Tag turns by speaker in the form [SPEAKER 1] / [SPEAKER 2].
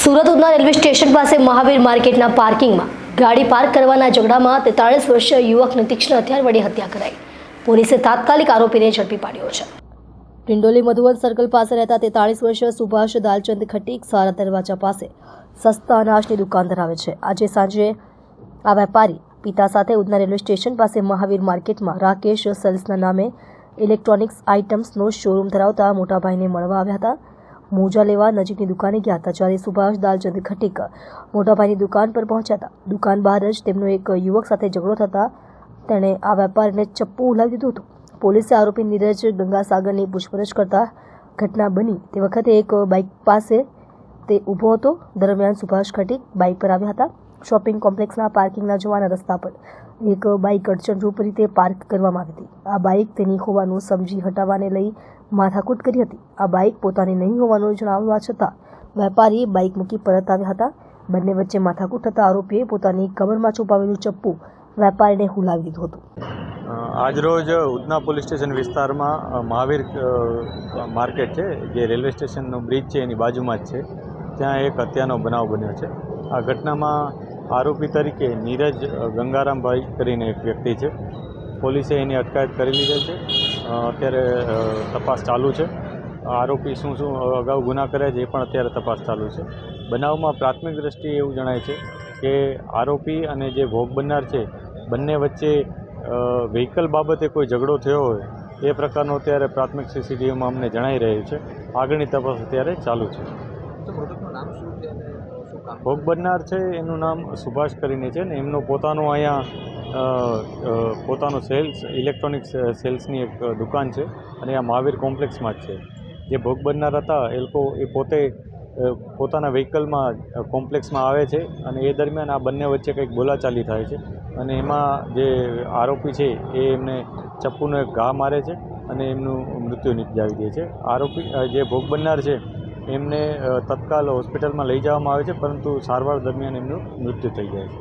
[SPEAKER 1] Surat Udhna railway station પાસે મહાવીર માર્કેટના પાર્કિંગમાં ગાડી પાર્ક કરવાના ઝઘડામાં 43 વર્ષીય યુવકની તીક્ષ્ણ હથિયાર વડે હત્યા કરાઈ। પોલીસે તાત્કાલિક આરોપીને ઝડપી પાડ્યો છે। ડિંડોલી મધુવન સર્કલ પાસે રહેતા 43 વર્ષીય સુભાષ દાલચંદ ખટીક સારા દરવાજા પાસે સસ્તા અનાજની દુકાન ધરાવે છે। આજે સાંજે આ વેપારી પિતા સાથે ઉધના રેલવે સ્ટેશન પાસે મહાવીર માર્કેટમાં રાકેશ સેલ્સના નામે ઇલેક્ટ્રોનિક્સ આઇટમ્સનો શોરૂમ ધરાવતા મોટા ભાઈને મળવા આવ્યા હતા। મોજા લેવા નજીકની દુકાને ગયા હતા, જ્યારે સુભાષ દાલચંદ ખટીક મોટાભાઈની દુકાન પર પહોંચ્યા હતા। દુકાન બહાર જ તેમનો એક યુવક સાથે ઝઘડો થતાં તેણે આ વેપારીને ચપ્પુ ઉલાવી દીધું હતું। પોલીસે આરોપી નીરજ ગંગાસાગરની પૂછપરછ કરતા ઘટના બની તે વખતે એક બાઇક પાસે તે ઊભો હતો। દરમિયાન સુભાષ ખટીક બાઇક પર આવ્યા હતા। શોપિંગ કોમ્પ્લેક્સના પાર્કિંગના જવાના રસ્તા પર એક બાઇક અડચણરૂપ રીતે પાર્ક કરવામાં આવી હતી। આ બાઇક તેની હોવાનું સમજી હટાવવાને લઈ માથાકૂટ કરી હતી। આ બાઇક પોતાની નહીં હોવાનું જણાવવા છતાં વેપારી બાઇક મૂકી પરત આવ્યા હતા। બંને વચ્ચે માથાકૂટ થતાં આરોપીએ પોતાની કમરમાં છુપાવેલું ચપ્પુ વેપારીને હુલાવી દીધું હતું।
[SPEAKER 2] આજરોજ ઉધના પોલીસ સ્ટેશન વિસ્તારમાં મહાવીર માર્કેટ છે, જે રેલવે સ્ટેશનનો બ્રિજ છે એની બાજુમાં જ છે, ત્યાં એક હત્યાનો બનાવ બન્યો છે। આ ઘટનામાં આરોપી તરીકે નીરજ ગંગારામભાઈ કરીને એક વ્યક્તિ છે। પોલીસે એની અટકાયત કરી લીધેલ છે। અત્યારે તપાસ ચાલુ છે। આરોપી શું અગાઉ ગુના કર્યા છે એ પણ અત્યારે તપાસ ચાલુ છે। બનાવમાં પ્રાથમિક દ્રષ્ટિએ એવું જણાય છે કે આરોપી અને જે ભોગ બનનાર છે બંને વચ્ચે વ્હીકલ બાબતે કોઈ ઝઘડો થયો હોય એ પ્રકારનો અત્યારે પ્રાથમિક સીસીટીવીમાં અમને જણાઈ રહ્યું છે। આગળની તપાસ અત્યારે ચાલુ છે। ભોગ બનનાર છે એનું નામ સુભાષ કરીને છે ને એમનો પોતાનો અહીંયા પોતાનો સેલ્સ ઇલેક્ટ્રોનિક્સ સેલ્સની એક દુકાન છે અને આ મહાવીર કોમ્પ્લેક્સમાં જ છે। જે ભોગ બનનાર હતા એ પોતે પોતાના વ્હીકલમાં કોમ્પ્લેક્સમાં આવે છે અને એ દરમિયાન આ બંને વચ્ચે કંઈક બોલાચાલી થાય છે અને એમાં જે આરોપી છે એ એમને ચપ્પુનો એક ઘા મારે છે અને એમનું મૃત્યુ નિપજાવી દે છે। આરોપી જે ભોગ બનનાર છે એમને તત્કાલ હોસ્પિટલમાં લઈ જવામાં આવે છે, પરંતુ સારવાર દરમિયાન એમનું મૃત્યુ થઈ જાય છે।